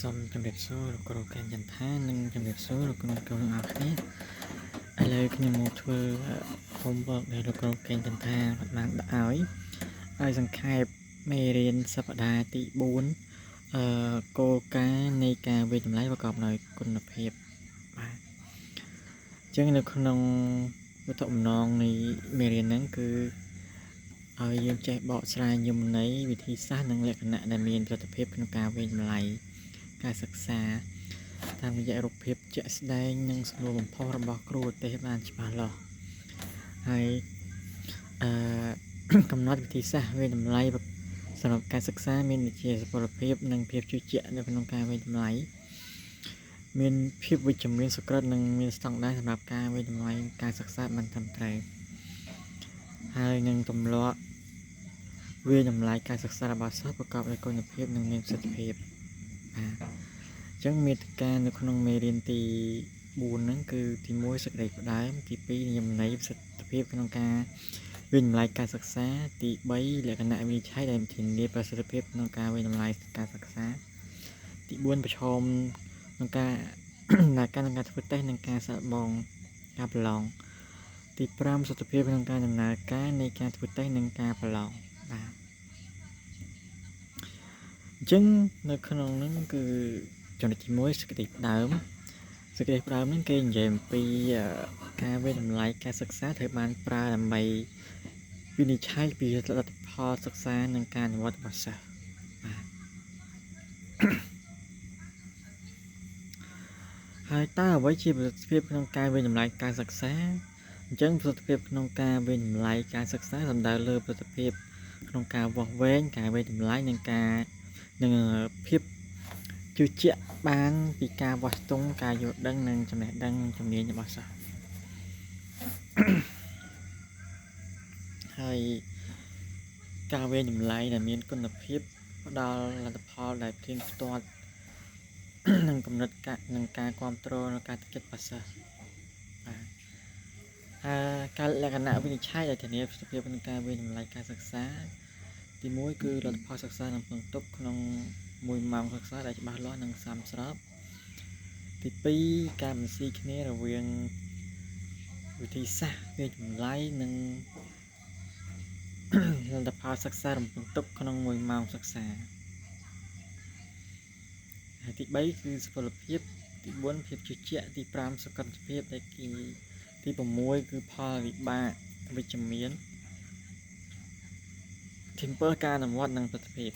សូមជម្រាបសួរលោកគ្រូកែងចន្ទថានិងជម្រាបសួរលោកគ្រូទាំងអស់គ្នាឥឡូវខ្ញុំមកធ្វើ homework ដែលលោកគ្រូកែងចន្ទថាបានដាក់ឲ្យសង្ខេបមេរៀនសប្តាហ៍ទី4គោលការណ៍នៃការវិតម្លៃប្រកបដោយគុណភាពបាទអញ្ចឹងនៅក្នុងវត្ថុបំណងនៃមេរៀនហ្នឹងគឺឲ្យយើងចេះបកស្រាយយមន័យវិធីសាស្ត្រនិងលក្ខណៈដែលមានប្រសិទ្ធភាពក្នុងការវិតម្លៃការសិក្សាតាមរយៈរូបភាពជាក់ស្ដែងនិងសំណួរបំផុសរបស់គ្រូឧទ្ទេសបានច្បាស់លាស់ហើយកំណត់វិធីសាស្ត្រវិតម្លៃសម្រាប់ការសិក្សាមានវិជាសុពលភាពនិងភាពជឿជាក់នៅក្នុងការវិតម្លៃមានភាពវិជ្ជមានសុក្រិតនិងមានស្តង់ដារសម្រាប់ការវិតម្លៃការសិក្សាបានត្រឹមត្រូវហើយនឹងទម្លាប់វិតម្លៃការសិក្សារបស់សិស្សប្រកបដោយគុណភាពនិងមានប្រសិទ្ធភាពបាទអញ្ចឹងមាតិកានៅក្នុងមេរៀនទី4ហ្នឹងគឺទី1សេចក្តីផ្ដើមទី2និយមន័យប្រសិទ្ធភាពក្នុងការវិតម្លៃការសិក្សាទី3លក្ខណៈវិនិច្ឆ័យដែលធានាប្រសិទ្ធភាពក្នុងការវិតម្លៃការសិក្សាទី4ប្រឈមក្នុងការដំណើរការធ្វើតេស្តនិងការសាកល្បងការប្រឡងទី5ប្រសិទ្ធភាពក្នុងការដំណើរការនៃការធ្វើតេស្តនិងការប្រឡងបាទអញ្ចឹងនៅក្នុងហ្នឹងគឺចំណុចទី1សេចក្តីផ្ដើមហ្នឹងគេនិយាយអំពីការវិតម្លៃការសិក្សាត្រូវបានប្រើដើម្បីវិនិច្ឆ័យពីលទ្ធផលសិក្សានិងការអនុវត្តរបស់សិស្សបាទហើយតើអ្វីជាប្រសិទ្ធភាពក្នុងការវិតម្លៃការសិក្សាអញ្ចឹងប្រសិទ្ធភាពក្នុងការវិតម្លៃការសិក្សាសំដៅលើប្រសិទ្ធភាពក្នុងការវាស់វែងការវិតម្លៃនិងភាពជឿជាក់បានពីការវាស់ស្ទង់ការយល់ដឹងនិងចំណេះដឹងជំនាញរបស់សិស្សហើយការវិតម្លៃដែលមានគុណភាពផ្ដល់លទ្ធផលដែលទៀងទាត់និងកំណត់ការគ្រប់គ្រងនិងការទឹកចិត្តរបស់សិស្សបាទការលក្ខណៈវិនិច្ឆ័យដែលធានាប្រសិទ្ធភាពក្នុងការវិតម្លៃការសិក្សាទី1គឺលទ្ធផលសិក្សានិងពងទុកក្នុង1ម៉ោងសិក្សាដែលច្បាស់លាស់និងសមស្របទី2ការបញ្ស៊ីគ្នារវាងវិធីសាស្ត្រវិតម្លៃនិងលទ្ធផលសិក្សារំពឹងទុកក្នុង1ម៉ោងសិក្សាហើយទី3គឺសុពលភាពទី4ភាពជឿជាក់ទី5សុខភាពដែលទី6គឺផលវិបាកវិជ្ជមានទី7ការអនុវត្តនិងប្រសិទ្ធភាព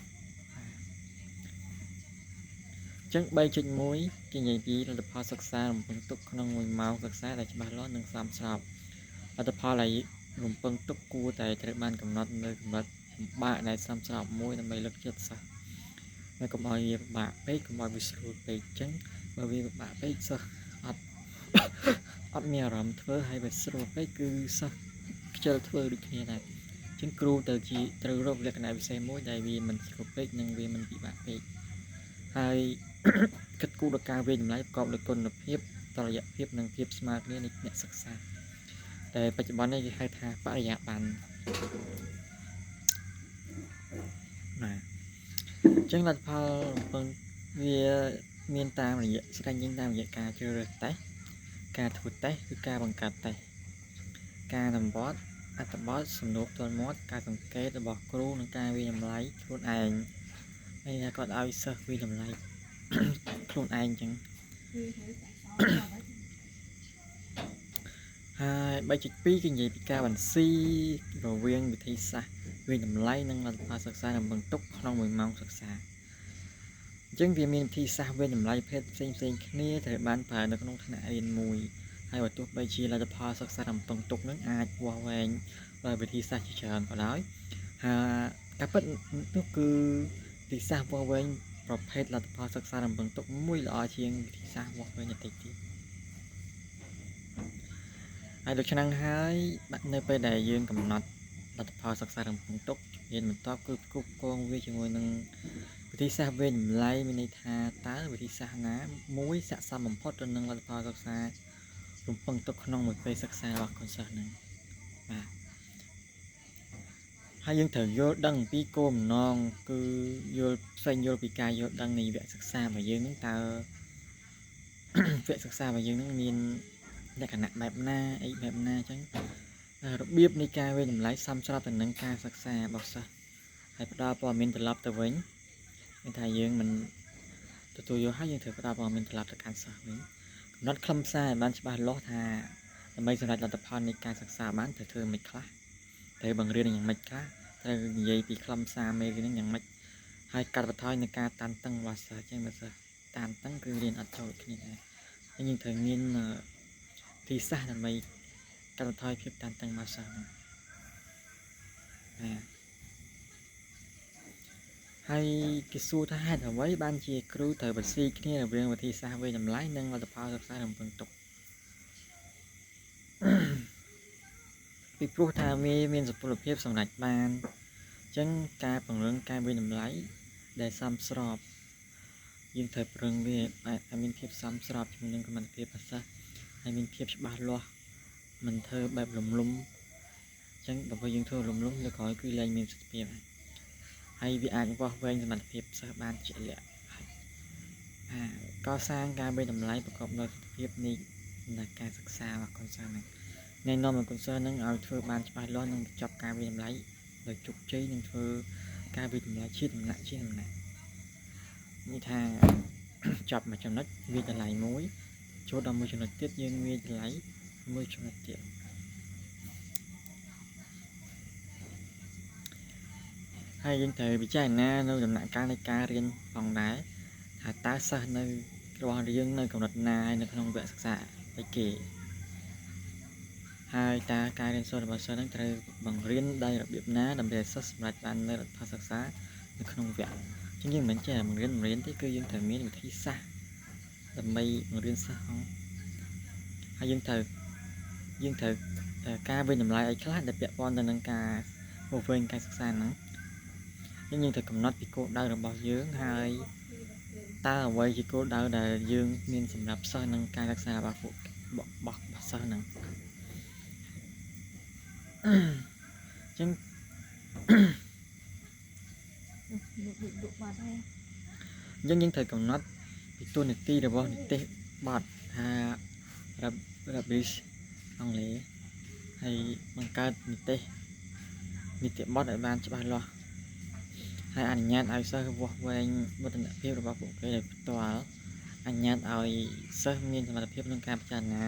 អញ្ចឹង 3.1 គេនិយាយពីលទ្ធផលសិក្សារំពឹងទុកក្នុង1ម៉ោងសិក្សាដែលច្បាស់លាស់និងសមស្របលទ្ធផលដែលរំពឹងទុកគួរតែត្រូវបានកំណត់នៅកម្រិតលំបាកដែលសមស្របមួយដើម្បីលើកចិត្តសិស្សហើយកុំឲ្យវាពិបាកពេកកុំឲ្យវាស្រួលពេកអញ្ចឹងបើវាពិបាកពេកសិស្សអត់មានអារម្មណ៍ធ្វើហើយវាស្រួលពេកគឺសិស្សខ្ជិលធ្វើដូចគ្នាដែរអញ្ចឹងគ្រូត្រូវរកលក្ខណៈពិសេសមួយដែលវាមិនស្រួលពេកនិងវាមិនពិបាកពេកហើយគិតគូរដល់ការវិតម្លៃប្រកបដោយគុណភាពតុល្យភាពនិងភាពស្មើគ្នានៃអ្នកសិក្សាតែបច្ចុប្បន្ននេះគេហៅថាបរិយាបន្នណាអញ្ចឹងលទ្ធផលវាមានតាមរយៈស្វែងយល់តាមរយៈការជ្រើសរើសតេស្តការធ្វើតេស្តគឺការបង្កើតតេស្តការអនុវត្តអត្ថបទសំណួរផ្ទាល់មាត់ការសង្កេតរបស់គ្រូនិងការវិតម្លៃខ្លួនឯងហើយគាត់ឲ្យសិស្សវិតម្លៃខ្លួនឯងអញ្ចឹងហើយ 3.2 គេនិយាយពីការបន្ស៊ីរវាងវិធីសាស្ត្រវិតម្លៃនិងលទ្ធផលសិក្សារំពឹងទុកក្នុង1ម៉ោងសិក្សាអញ្ចឹងវាមានវិធីសាស្ត្រវិតម្លៃភេទផ្សេងគ្នាត្រូវបានប្រើនៅក្នុងថ្នាក់រៀនមួយហើយបើទោះបីជាលទ្ធផលសិក្សារំពឹងទុកនឹងអាចវាស់វែងដោយវិធីសាស្ត្រជាច្រើនក៏ដោយហើយការពិតនោះគឺវិធីសាស្ត្រវាស់វែងប្រភេទលទ្ធផលសិក្សារំពឹងទុកមួយល្អជាងវិធីសាស្ត្រវាស់វែងបន្តិចទៀតហើយដូច្នេះហើយនៅពេលដែលយើងកំណត់លទ្ធផលសិក្សារំពឹងទុកជំហានបន្ទាប់គឺផ្គូផ្គងវាជាមួយនឹងវិធីសាស្ត្រវិតម្លៃមានន័យថាតើវិធីសាស្ត្រណាមួយស័ក្តិសមបំផុតទៅនឹងលទ្ធផលសិក្សារំពឹងទុកក្នុងមួយពេលសិក្សារបស់កូនសិស្សហ្នឹងបាទ ហើយយើងត្រូវយល់ដឹងពីគោលបំណងគឺយល់ផ្សេងយល់ពីការយល់ដឹងនៃវគ្គសិក្សារបស់យើងហ្នឹងតើវគ្គសិក្សារបស់យើងហ្នឹងមានលក្ខណៈបែបណាអីបែបណាអញ្ចឹងរបៀបនៃការវិនិច្ឆ័យសមស្របទៅនឹងការសិក្សារបស់សិស្សហើយផ្ដល់ព័ត៌មានត្រឡប់ទៅវិញមានថាយើងមិនទទួលយកហើយយើងត្រូវផ្ដល់ព័ត៌មានត្រឡប់ទៅកាន់សិស្សវិញកំណត់ខ្លឹមសារឲ្យបានច្បាស់លាស់ថាដើម្បីសម្រេចលទ្ធផលនៃការសិក្សាបានត្រូវធ្វើមិនខ្លះត្រូវបង្រៀនយ៉ាងម៉េចខ្លះត្រូវនិយាយពីខ្លឹមសារមេរៀនហ្នឹងយ៉ាងម៉េចហើយកាត់បន្ថយនៃការតានតឹងរបស់សិស្សអញ្ចឹងបើសិស្សតានតឹងគឺរៀនអត់ចូលគ្នាដែរហើយយើងត្រូវមានទីសាស្ត្រដើម្បីកាត់បន្ថយភាពតានតឹងរបស់សិស្សហ្នឹងហើយគេសួរថាហេតុអ្វីបានជាគ្រូត្រូវបន្ស៊ីគ្នារវាងវិធីសាស្ត្រវិតម្លៃនិងលទ្ធផលសិក្សារំពឹងទុកពីព្រោះថាវាមានសុពលភាពសម្រេចបានអញ្ចឹងការពង្រឹងការវិតម្លៃដែលសមស្របយើងត្រូវពង្រឹងវាឲ្យមានភាពសមស្របជាមួយនឹងសមត្ថភាពរបស់សិស្សហើយមានភាពច្បាស់លាស់មិនធ្វើបែបលំអញ្ចឹងដល់ពេលយើងធ្វើលំលើក្រោយគឺលែងមានប្រសិទ្ធភាពហើយវាអាចវាស់វែងសមត្ថភាពសិស្សបានជាក់លាក់កសាងការវិតម្លៃប្រកបដោយប្រសិទ្ធភាពនៃការសិក្សារបស់កូនសិស្សហ្នឹងណែនាំឲ្យកូនសិស្សហ្នឹងឲ្យធ្វើបានច្បាស់លាស់និងបញ្ចប់ការវិតម្លៃដោយជោគជ័យនិងធ្វើការវិតម្លៃជាដំណាក់នេះថាចប់មួយចំណុចវិតម្លៃមួយចូលដល់មួយចំណុចទៀតយើងវិតម្លៃមួយចំណុចទៀតហើយយើងត្រូវពិចារណានៅដំណាក់កាលនៃការរៀនផងដែរថាតើសិស្សនៅរបស់រៀងនៅកម្រិតណានៅក្នុងវគ្គសិក្សាអីគេហើយតើការរៀនសូត្ររបស់សិស្សនឹងត្រូវបង្រៀនដោយរបៀបណាដើម្បីឲ្យសិស្សសម្រេចបាននូវលទ្ធផលសិក្សានៅក្នុងវគ្គអញ្ចឹងយើងមិនចេះបង្រៀនទេគឺយើងត្រូវមានវិធីសាស្ត្រដើម្បីបង្រៀនសិស្សផងហើយយើងត្រូវការវិនិច្ឆ័យឲ្យខ្លះដែលពាក់ព័ន្ធទៅនឹងការវង្វេងការសិក្សាហ្នឹងយើងត្រូវកំណត់ពីគោលដៅរបស់យើងហើយតើអ្វីជាគោលដៅដែលយើងមានសម្រាប់សិស្សនឹងការសិក្សារបស់ពួករបស់សិស្សហ្នឹងអញ្ចឹងយើងត្រូវកំណត់ពីតួនាទីរបស់និទេសបទថាrubbish អង់គ្លេសហើយបង្កើតនីតិបទឲ្យបានច្បាស់លាស់ហើយអនុញ្ញាតឲ្យសិស្សវាស់វែងវឌ្ឍនភាពរបស់ពួកគេដោយផ្ទាល់អនុញ្ញាតឲ្យសិស្សមានសមត្ថភាពក្នុងការពិចារណា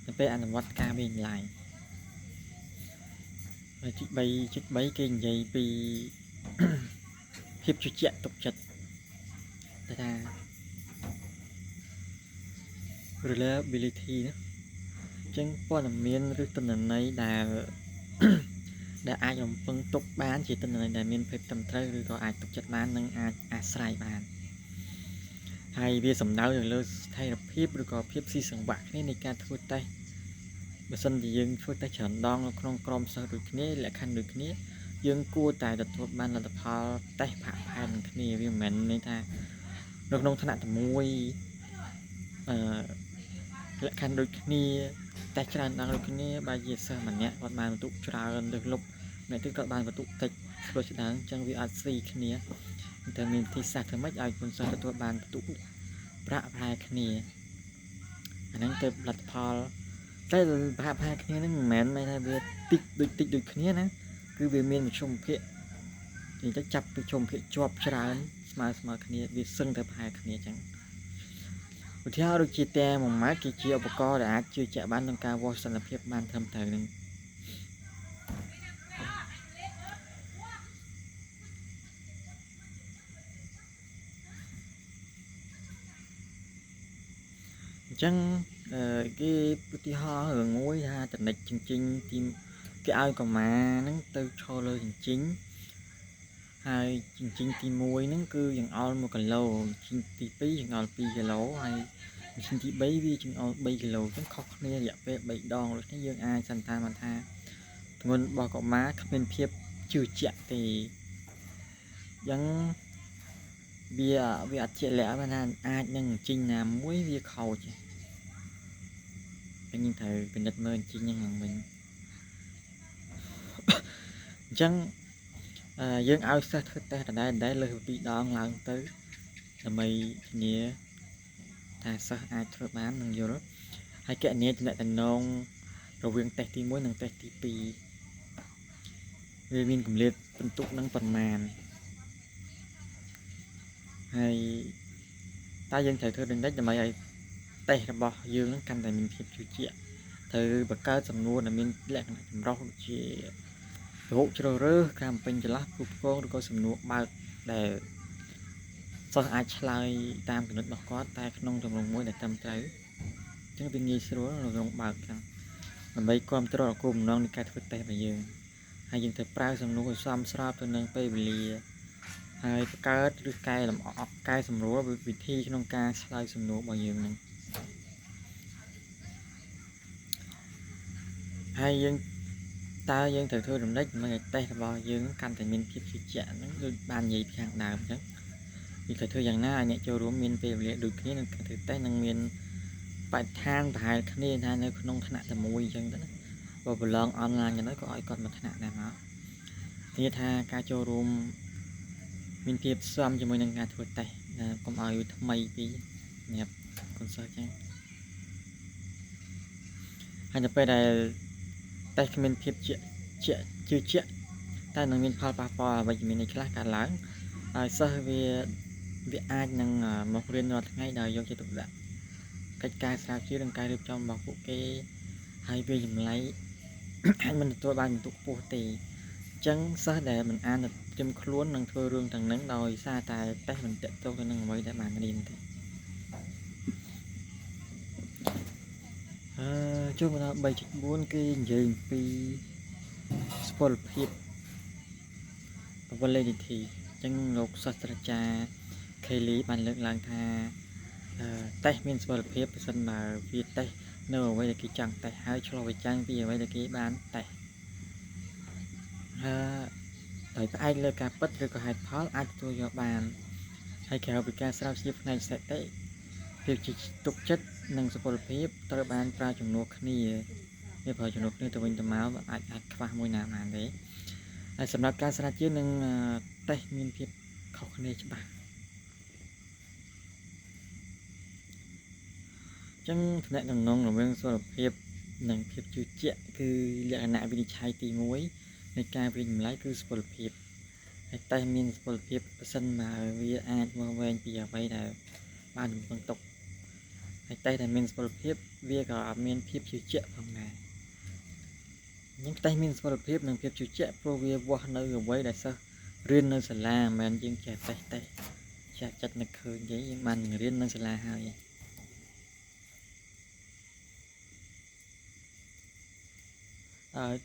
នៅពេលអនុវត្តការវិនិច្ឆ័យហើយទី3គេនិយាយពីភាពជឿជាក់ទុកចិត្តថា reliability ណាអញ្ចឹងព័ត៌មានឬទិន្នន័យដែលអាចរំពឹងទុកបានជាទិន្នន័យដែលមានភាពត្រឹមត្រូវឬក៏អាចទុកចិត្តបាននិងអាចអាស្រ័យបានហើយវាសំដៅទៅលើស្ថិរភាពឬក៏ភាពស៊ីសង្វាក់គ្នានៃការធ្វើតេស្តបើសិនជាយើងធ្វើតេស្តច្រើនដងនៅក្នុងក្រុមសិស្សដូចគ្នាលក្ខខណ្ឌដូចគ្នាយើងគួរតែទទួលបានលទ្ធផលតេស្តផាកផែនគ្នាវាមិនមែនមានថានៅក្នុងថ្នាក់តែមួយលក្ខខណ្ឌដូចគ្នាតែច្រើនដងដូចគ្នាបើជាសិស្សម្នាក់គាត់បានបន្ទុកច្រើនលើសលប់អ្នកទៀតគាត់បានបន្ទុកតិចស្រួលស្ដើងអញ្ចឹងវាអត់ស៊ីគ្នាតែមានវិធីសាស្ត្រធ្វើម៉េចឲ្យពលសិស្សទទួលបានបន្ទុកប្រាក់ប្រហែលគ្នាអាហ្នឹងទៅលទ្ធផលតែប្រហែលគ្នាហ្នឹងមិនមែនថាវាតិចដូចគ្នាណាគឺវាមានមធ្យមភាគនិយាយទៅចាប់ពីមធ្យមភាគជាប់ច្រើនស្មើគ្នាវាសឹងតែប្រហែលគ្នាអញ្ចឹងឧទាហរណ៍ដូចជាតែមួយម៉ាត់គឺជាឧបករណ៍ដែលអាចជឿជាក់បានក្នុងការវាស់សន្តិភាពបានត្រឹមត្រូវនឹងអញ្ចឹងគេឧទាហរណ៍រឿងមួយថាតនិចជញ្ជីងទីគេឲ្យកុមារហ្នឹងទៅឈរលើជញ្ជីងហើយជញ្ជីងទី1ហ្នឹងគឺចង្អុល1គីឡូជញ្ជីងទី2ចង្អុល2គីឡូហើយជញ្ជីងទី3វាចង្អុល3គីឡូអញ្ចឹងខុសគ្នារយៈពេល3ដងដូច្នេះយើងអាចសន្និដ្ឋានបានថាទម្ងន់របស់កុមារគ្មានភាពជឿជាក់ទេអញ្ចឹងវាអត់ជាក់លាក់បានថាអាចនឹងជញ្ជីងណាមួយវាខូចពេលយើងត្រូវពិនិត្យមើលជញ្ជីងហ្នឹងឡើងវិញអញ្ចឹង យើងឲ្យសិស្សធ្វើតេស្តដែលលើសពី2 ដងឡើងទៅដើម្បីធានាថាសិស្សអាចធ្វើបាននិងយល់ហើយកណនីចំណេះតំណងរវាងតេស្តទី1និងតេស្តទី2វាមានកម្រិតបន្ទុកនឹងប៉ុន្មានហើយតើយើងត្រូវធ្វើដូចនេះដើម្បីឲ្យតេស្តរបស់យើងនឹងកាន់តែមានភាពជឿជាក់ត្រូវបង្កើតសំណួរដែលមានលក្ខណៈចម្រុះដូចជារោគជ្រើសរើសការបំពេញចន្លោះគ្រប់គ្រងឬក៏សំណួរបើកដែលសិស្សអាចឆ្លើយតាមគំនិតរបស់គាត់តែក្នុងទម្រង់មួយដែលត្រឹមត្រូវអញ្ចឹងវាងាយស្រួលនៅក្នុងបើកចឹងដើម្បីគ្រប់គ្រងគោលបំណងនៃការធ្វើតេស្តរបស់យើងហើយយើងត្រូវប្រើសំណួរឲ្យសមស្របទៅនឹងពេលវេលាហើយបង្កើតឬកែលម្អកែសម្រួលវិធីក្នុងការឆ្លើយសំណួររបស់យើងនឹងហើយយើងត្រូវធ្វើដំណេចដើម្បីឲ្យតេស្តរបស់យើងកាន់តែមានភាពជឿជាក់ហ្នឹងដូចបាននិយាយពីខាងដើមអញ្ចឹងយើងត្រូវធ្វើយ៉ាងណាឲ្យអ្នកចូលរួមមានពេលវេលាដូចគ្នានឹងការធ្វើតេស្តនឹងមានបរិស្ថានប្រហែលគ្នាថានៅក្នុងថ្នាក់តែមួយអញ្ចឹងទៅណាបើប្រឡងអនឡាញទៅក៏ឲ្យគាត់មកថ្នាក់ដែរមកធានាថាការចូលរួមមានភាពសមជាមួយនឹងការធ្វើតេស្តកុំឲ្យថ្មីពីសម្រាប់កូនសិស្សអញ្ចឹងហើយទៅពេលដែលតេស្តគ្មានភាពជឿជាក់តែនឹងមានផលប៉ះពាល់អវិជ្ជមានខ្លះកើតឡើងហើយសិស្សវាអាចនឹងមករៀនរាល់ថ្ងៃដោយយកចិត្តទុកដាក់កិច្ចការស្រាវជ្រាវនិងការរៀបចំរបស់ពួកគេហើយវាចម្លែកអាចមិនទទួលបានបន្ទុកខ្ពស់ទេអញ្ចឹងសិស្សដែលមិនអានត្រៀមខ្លួននឹងធ្វើរឿងទាំងហ្នឹងដោយសារតែតេស្តមិនតេទៅនឹងអ្វីដែលបានរៀនទេចូលមកដល់ 3.4 គឺនិយាយអំពីសុពលភាព validity អញ្ចឹងលោកសាស្ត្រាចារ្យ Kelly បានលើកឡើងថាតេស្តមានសុពលភាពប្រសិនបើវាតេស្តនៅអ្វីដែលគេចង់តេស្តហើយឆ្លុះបញ្ចាំងពីអ្វីដែលគេបានតេស្តដោយផ្អែកលើការពិតឬក៏ហេតុផលអាចទទួលយកបានហើយក្រៅពីការស្រាវជ្រាវផ្នែកស្ថិតិភាពជាទុកចិត្តនិងសុពលភាពត្រូវបានប្រើជំនួសគ្នាវាប្រើជំនួសគ្នាទៅវិញទៅមកអាចខ្វះមួយណាបានទេហើយសម្រាប់ការស្រាវជ្រាវនឹងតេស្តមានភាពខុសគ្នាច្បាស់អញ្ចឹងថ្នាក់តំណងរវាងសុពលភាពនិងភាពជឿជាក់គឺលក្ខណៈវិនិច្ឆ័យទី1នៃការវិនិច្ឆ័យគឺសុពលភាពហើយតេស្តមានសុពលភាពប្រសិនបើវាអាចមកវែងពីអ្វីដែលបានរំពឹងទុកហើយតេស្តដែលមានសុពលភាពវាក៏មានភាពជឿជាក់ផងដែរអញ្ចឹងតេស្តមានសុពលភាពនិងភាពជឿជាក់ព្រោះវាវាស់នៅអ្វីដែលសិស្សរៀននៅសាលាមិនមែនយើងចេះតេស្តចាក់ចិត្តនឹកឃើញទេយើងបានរៀននៅសាលាហើយ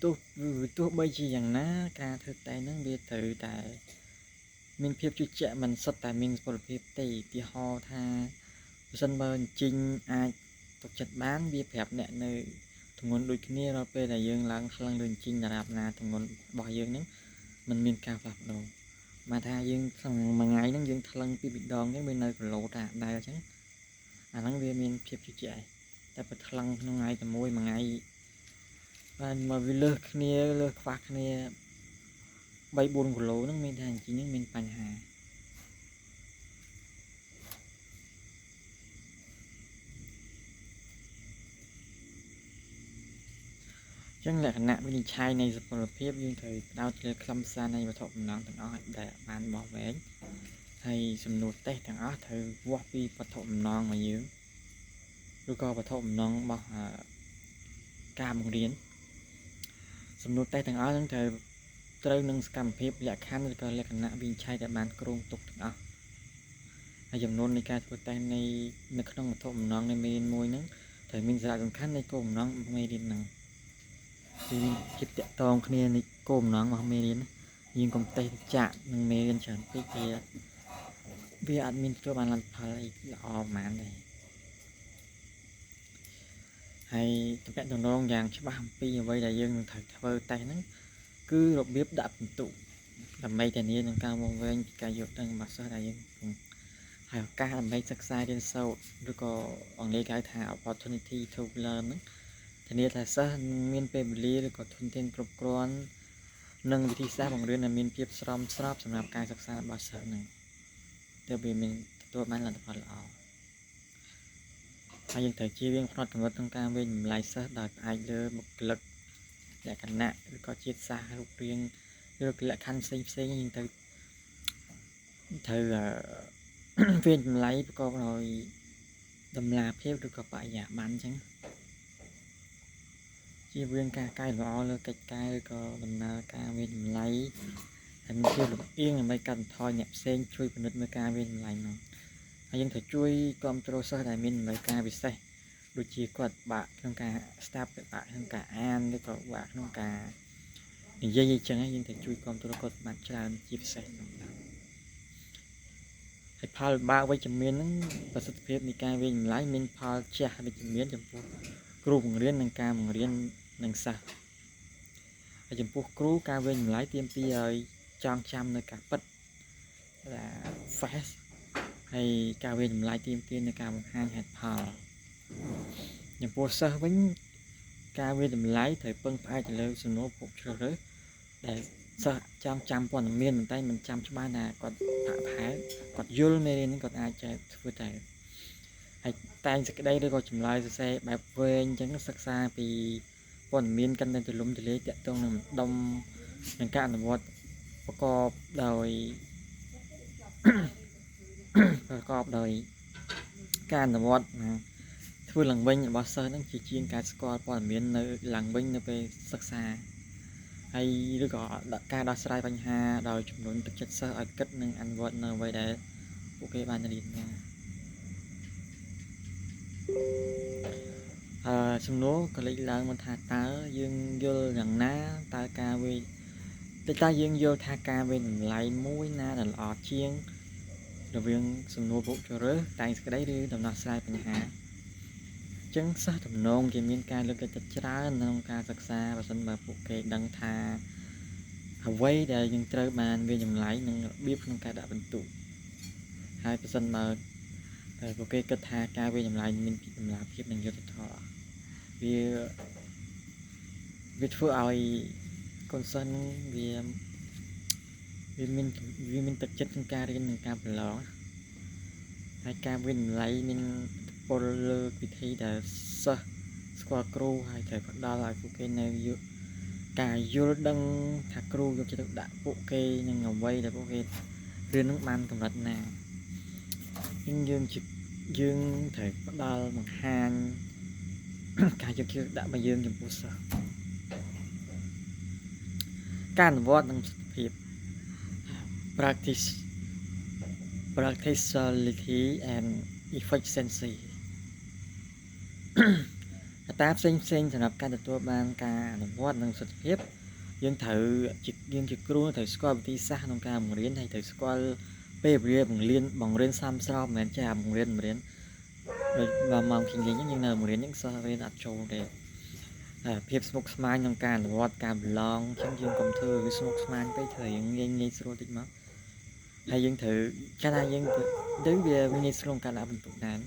ទោះបីជាយ៉ាងណាការធ្វើតេស្តហ្នឹងវាត្រូវតែមានភាពជឿជាក់មិនសុទ្ធតែមានសុពលភាពទេឧទាហរណ៍ថាបើសិនបើអញ្ជិញអាចទុកចិត្តបានវាប្រាប់អ្នកនៅទម្ងន់ដូចគ្នាដល់ពេលដែលយើងឡើងថ្លឹងឬអញ្ជិញតារាបណាទម្ងន់របស់យើងហ្នឹងมันមានការផ្លាស់ប្ដូរមកថាយើងក្នុងមួយថ្ងៃហ្នឹងយើងថ្លឹងពីម្ដងហ្នឹងវានៅគីឡូតាដែរអញ្ចឹងអាហ្នឹងវាមានភាពជឿជាក់តែបើថ្លឹងក្នុងថ្ងៃតែមួយថ្ងៃបានមកវាលើសគ្នាលើសខ្វះគ្នា 3-4 គីឡូហ្នឹងមានថាអញ្ចឹងហ្នឹងមានបញ្ហាចឹងលក្ខណៈវិនិច្ឆ័យនៃសុពលភាពយើងត្រូវផ្ដោតលើខ្លឹមសារនៃវត្ថុបំណងទាំងអស់ដែលបានបោះវែងហើយសំណួរតេស្តទាំងអស់ត្រូវវាស់ពីវត្ថុបំណងរបស់យើងឬក៏វត្ថុបំណងរបស់ការបង្រៀនសំណួរតេស្តទាំងអស់ហ្នឹងត្រូវនឹងសកម្មភាពលក្ខខណ្ឌឬក៏លក្ខណៈវិនិច្ឆ័យដែលបានគ្រោងទុកទាំងអស់ហើយចំនួននៃការធ្វើតេស្តនៅក្នុងវត្ថុបំណងនៃមេរៀនមួយហ្នឹងត្រូវមានសារៈសំខាន់នៃគោលបំណងមេរៀនហ្នឹងវាមានភាពតាក់ទងគ្នានៃគោលបំណងរបស់មេរៀនយើងកុំតេស្តចាក់នឹងមេរៀនច្រើនពេកវាអត់មានទទួលបានលទ្ធផលអីល្អប៉ុន្មានទេហើយតំណតំណងយ៉ាងច្បាស់អំពីអ្វីដែលយើងនឹងត្រូវធ្វើតេស្តហ្នឹងគឺរបៀបដាក់ពិន្ទុដើម្បីធានានឹងការមកវែងពីការយល់ដឹងរបស់សិស្សដែលយើងហើយឱកាសដើម្បីសិក្សារៀនសូត្រឬក៏អង់គ្លេសគេហៅថា opportunity to learn ហ្នឹងធានាថាសិស្សមានពេលវេលាឬក៏ធនធានគ្រប់គ្រាន់ នឹងវិធីសាស្ត្របង្រៀនដែលមានភាពស្រោមស្រពសម្រាប់ការសិក្សារបស់សិស្សនឹងទើបវាមានទទួលបានលទ្ធផលល្អហើយយើងត្រូវជៀសវាងផ្នត់គំនិតក្នុងការវិនិច្ឆ័យសិស្សដោយផ្អែកលើបុគ្គលិកលក្ខណៈឬក៏ជាតិសាសន៍រូបរាងឬលក្ខខណ្ឌផ្សេងយើងត្រូវវិនិច្ឆ័យប្រកបដោយតម្លាភាពឬក៏បរិយាបន្នអញ្ចឹងជៀសវាងការកែលម្អលើកិច្ចការឬក៏ដំណើរការវិនិច្ឆ័យហើយមានភាពលំអៀងដើម្បីកាត់បន្ថយអ្នកផ្សេងជួយពិនិត្យមើលការវិនិច្ឆ័យនោះហើយយើងត្រូវជួយគ្រប់គ្រងសិស្សដែលមានតម្រូវការពិសេសដូចជាគាត់បាក់ក្នុងការស្ដាប់បាក់ក្នុងការអានឬក៏បាក់ក្នុងការនិយាយអញ្ចឹងយើងត្រូវជួយគ្រប់គ្រងគាត់បានច្រើនជាពិសេសក្នុងនោះហើយផលវិបាកវិជ្ជមានហ្នឹងប្រសិទ្ធភាពនៃការវិនិច្ឆ័យមានផលជះវិជ្ជមានចំពោះគ្រូបង្រៀននិងការបង្រៀននិងសិស្សហើយចំពោះគ្រូការវិនិច្ឆ័យទាមទារឲ្យចងចាំនៅការពិតថា face ហើយការវិនិច្ឆ័យទាមទារនៅការបង្ហាញហេតុផលចំពោះសិស្សវិញការវិនិច្ឆ័យត្រូវពឹងផ្អែកទៅលើសំណួរពុកជ្រើសរើសដែលសិស្សចាំព័ត៌មានតែមិនចាំច្បាស់ណាគាត់ហាក់ផែគាត់យល់មេរៀនហ្នឹងគាត់អាចចេះធ្វើតែហើយតែងសេចក្តីឬក៏ចម្លើយសរសេរបែបវែងអញ្ចឹងសិក្សាពីព័ត៌មានកាន់តែទូលំទូលាយតាក់ទងនឹងដុំនិងការអនុវត្តប្រកបដោយការអនុវត្តធ្វើឡើងវិញរបស់សិស្សហ្នឹងជាជាងការស្គាល់ព័ត៌មាននៅឡើងវិញនៅពេលសិក្សាហើយឬក៏ការដោះស្រាយបញ្ហាដោយជំរុញទឹកចិត្តសិស្សឲ្យគិតនិងអនុវត្តនៅអ្វីដែលពួកគេបានរៀនមកសំណួរក៏លេចឡើងមកថាតើយើងយល់យ៉ាងណាតើយើងយល់ថាការវិនិច្ឆ័យមួយណាដែលល្អជាងរវាងសំណួរពុកជ្រើសរើសតែងសេចក្តីឬដំណោះស្រាយបញ្ហាចឹងសិស្សទំនងគេមានការលើកទឹកចិត្តច្រើនក្នុងការសិក្សាបើសិនបើពួកគេដឹងថាអ្វីដែលយើងត្រូវបានវិនិច្ឆ័យនិងរបៀបក្នុងការដាក់ពិន្ទុហើយបើសិនបើពួកគេគិតថាការវិនិច្ឆ័យមានពីតម្លាភាពនិងយុត្តិធម៌វាធ្វើឲ្យកូនសិស្សនឹងវាមានទឹកចិត្តក្នុងការរៀននិងការប្រឡងហើយការវិនិច្ឆ័យមានពលលើវិធីដែលសិស្សស្គាល់គ្រូហើយត្រូវផ្ដល់ឲ្យពួកគេនៅការយល់ដឹងថាគ្រូយកចិត្តទុកដាក់ពួកគេនឹងអ្វីដែលពួកគេរៀននឹងបានកម្រិតណាយើងត្រូវផ្ដល់បង្ហាញការយកចិត្តទុកដាក់របស់យើងចំពោះសិស្សការអនុវត្តនិងប្រសិទ្ធភាព practicality and efficiency កត្តាផ្សេងសម្រាប់ការទទួលបានការអនុវត្តនិងប្រសិទ្ធភាពយើងជាគ្រូត្រូវស្គាល់វិធីសាស្ត្រក្នុងការបង្រៀនហើយត្រូវស្គាល់ពេលវេលាបង្រៀនសមស្របមិនមែនចេះបង្រៀនដូចម៉ោងខ្ញុំនិយាយយើងនៅបង្រៀនយើងសិស្សរៀនអត់ចូលទេភាពស្មុគស្មាញក្នុងការអនុវត្តការប្រឡងអញ្ចឹងយើងកុំធ្វើវាស្មុគស្មាញពេកធ្វើយើងងាយស្រួលតិចមកហើយយើងត្រូវកាលណាយើងទៅវាងាយស្រួលក្នុងការដាក់ពិន្ទុដែរ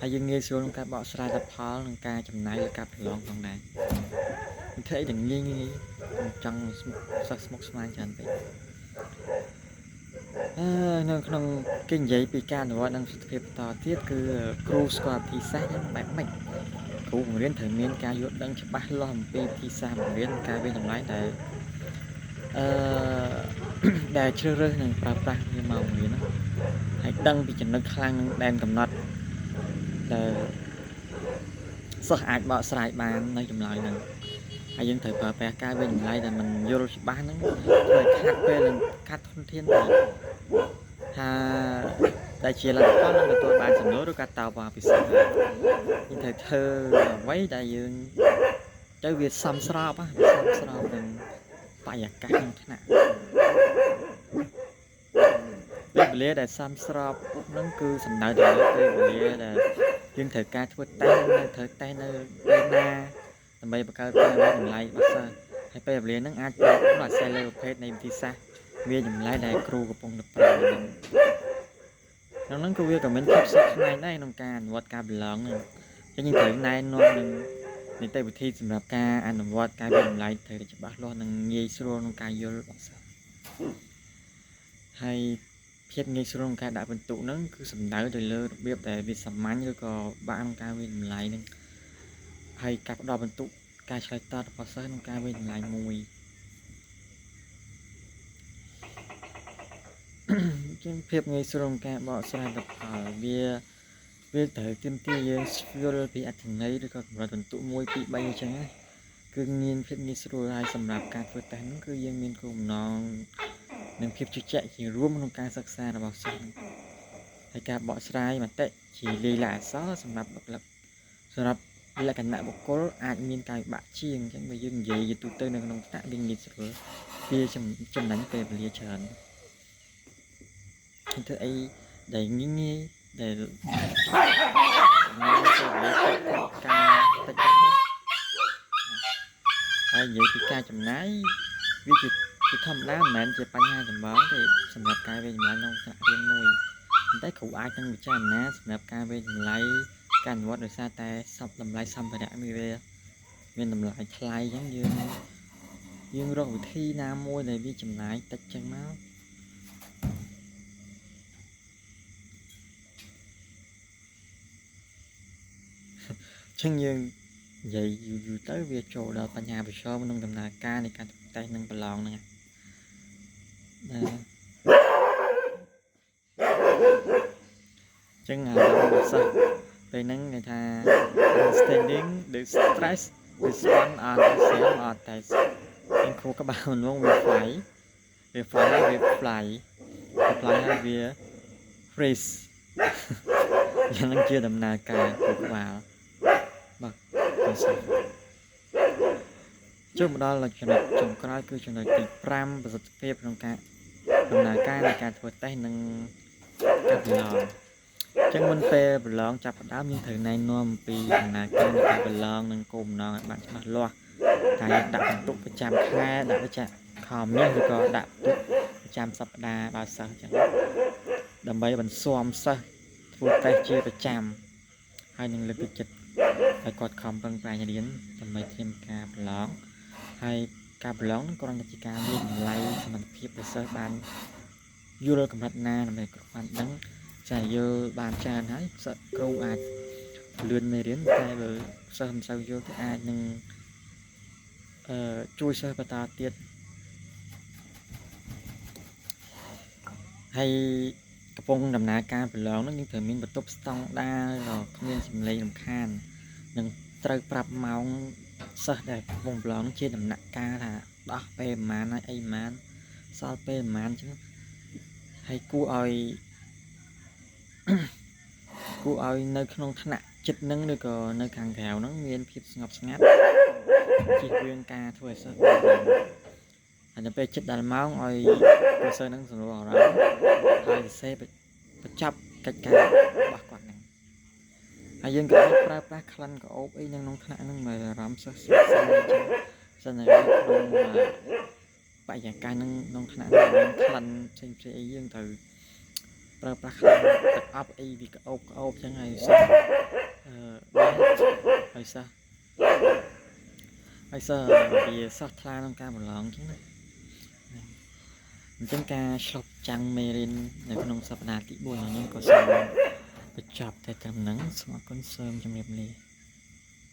ហើយយើងងាយស្រួលក្នុងការបកស្រាយលទ្ធផលនិងការចំណាយលើការប្រឡងផងដែរធ្វើអីទាំងងាយចង់សិស្សស្មុគស្មាញច្រើនពេកនៅក្នុងគេនិយាយពីការអនុវត្តនិងប្រសិទ្ធភាពបន្តទៀតគឺគ្រូស្គាល់វិធីសាស្ត្រហ្នឹងបែបម៉េចគ្រូបង្រៀនត្រូវមានការយល់ដឹងច្បាស់លាស់អំពីវិធីសាស្ត្របង្រៀនការវិនិច្ឆ័យដែលជ្រើសរើសនិងប្រើប្រាស់វាមកបង្រៀនហ្នឹងហើយដឹងពីចំណុចខ្លាំងនិងដែនកំណត់ដែលសិស្សអាចបកស្រាយបាននៅចម្លើយហ្នឹងហើយយើងត្រូវប្រើប្រាស់ការវិនិច្ឆ័យដែលมันយល់ច្បាស់ហ្នឹងធ្វើឲ្យខាត់ពេលនិងខាត់ធនធានទៅថាដែលជាលទ្ធផលនឹងទទួលបានសំណួរឬការតបពិសេសយើងត្រូវធ្វើអ្វីដែលយើងទៅវាសមស្របនឹងបរិយាកាសក្នុងថ្នាក់ពេលវេលាដែលសមស្របហ្នឹងគឺសំដៅទៅលើពេលវេលាដែលយើងត្រូវការធ្វើតេស្តនៅពេលណាដើម្បីបង្កើតការវិនិច្ឆ័យរបស់សិស្សហើយពេលវេលាហ្នឹងអាចប្រើអាស្រ័យលើប្រភេទនៃវិធីសាស្ត្រវាចម្លែកដែលគ្រូកំពុងតែប្រើហ្នឹងគឺវាក៏មានភាពស្មុគស្មាញដែរក្នុងការអនុវត្តការប្រឡងហ្នឹងយើងត្រូវណែនាំនឹង ในแต่วิธีสำหรับการอนุวัตการเป็นลายเธอจะบ้าล้อนังเงยสโลนการยลบอกสัให้เพียบเงยสโลนการด่าบรรทุกนั้นคือสำนักโดยเลือเบียบแต่วิสมันแล้วก็บ้านการเป็นลายนึงให้กับดอกบรรทุกการใช้ตาพอสักการเป็นลายมวยเพียบเงยสโลนการบอกสลายแบบเบียเธอเต็มที่ยังสโลปีอัดถึงไงแล้วก็เราบรรทุกมวยปีใบยังไงคือเงินเพียบเงยสโลลายสำหรับการฝึกแต่นั้นคือยังมีกลุ่มน้องหนึ่งเพียบจุดแจะที่ร่วมในการศึกษาระบบสังให้การบอกสลายมาเตะที่ลีลาซ้อสำหรับสำหรับและกันหน้าบุคคลอาจมีการบาดเชียงจังไปยืนยันอยู่ตัวเตอร์ในขนมตะบินยิสเปอร์เพียจำนั้นเป็นเรียเชิญที่เธอไอ้ได้งี้งี้ได้nói cho để ca ta chấm ai vậy thì ca chấm nái vì chỉ thầm đá mẹ chỉ bánh hai chấm bó thì sầm lập ca về lại nông sản riêng nuôi tới cụ ai trong bị cha ná sầm lập ca về lại can vót được xa ta sập làm lại xăm phải đã mi về bên làm lại thay giống như dương rồi thi nam môi này vì chấm nái ta chân máu chân dương vậy dù tới việc trổ đợt tại nhà bị sơ nông tầm nà ca này ca tay nâng bờ lòn nè chân là được sao về nâng người ta understanding the stress respond on the same on the em khu các bạn luôn về fly hay về freezeยังนั่งเชื่อดำนาการปลูกว่าบักช่วงđó là trường hợp trồng câyคือtrường hợpตีพรำประสบเพียบในการดำนาการในการฝึกแต่หนึ่งกับหลองจังมันเปย์หลองจับด้ามยังถือในนวมปีดำนาการในการหลองหนึ่งกลุ่มน้องบัตรมาล้อการดับตุกประจำแค่ดับประจำคอมเนี่ยคือก็ดับตุกประจำสัปดาห์บาสจังดำใบบันซ้อมซะฟูแต่เชื่อประจำให้หนึ่งเลือกจัดไปกดคอมเปิงปลายเดือนทำไมเทียมกาบล้องให้กาบล้องนั้นกรณีกิจการเรียนไล่สมันเพียบไปเสิร์ฟบานยูโรกับรัตนาทำไมกดฟันดังใส่ยูบานจานให้สักครูอาจเลื่อนในเรียนแต่เบอร์เสริมเสายูที่อาจหนึ่งช่วยเสิร์ฟประตาเตียดให้กระโปรงดำนาการเป็นร้องนั่นยังถือมีบททบสตองได้หรอกเงี้ยสิมเลยลำคาญหนึ่งเตยปรับเมาส์เสด็จวงร้องเชี่ยดำนาการล่ะดอกเปรมาในไอ้มันซอลเปรมันใช่ไหมให้กูเอาในขนมถนัดจิตนึงด้วยก็ในกลางแถวนั่งเวียนผิดสงบสงัดจิตเวียนกาถวยเสด็จอาจจะไปจิตดันเมาส์เอาตัวเสด็จนั่งสนุกเราให้เซไปจับกัดการบักกว่านั้นอายังก็ปลาคลันก็อบไอ้ยังน้องขนาดนั้นมารำสักเสนอลงไปอย่างการน้องขนาดนั้นคลันเช่นไอ้ยังถือปลาคลันตัดอัพไอ้วิกอบยังไงซะไอ้ซะเบียสักทลายน้องการหมดหลังจังเลยจังการชอบจังเมรินในขนมสัปดาห์ที่บุญอย่างนี้ก็สามารถไปจับแต่ทำหนังสมัครคอนเสิร์ตจำเรียบเลย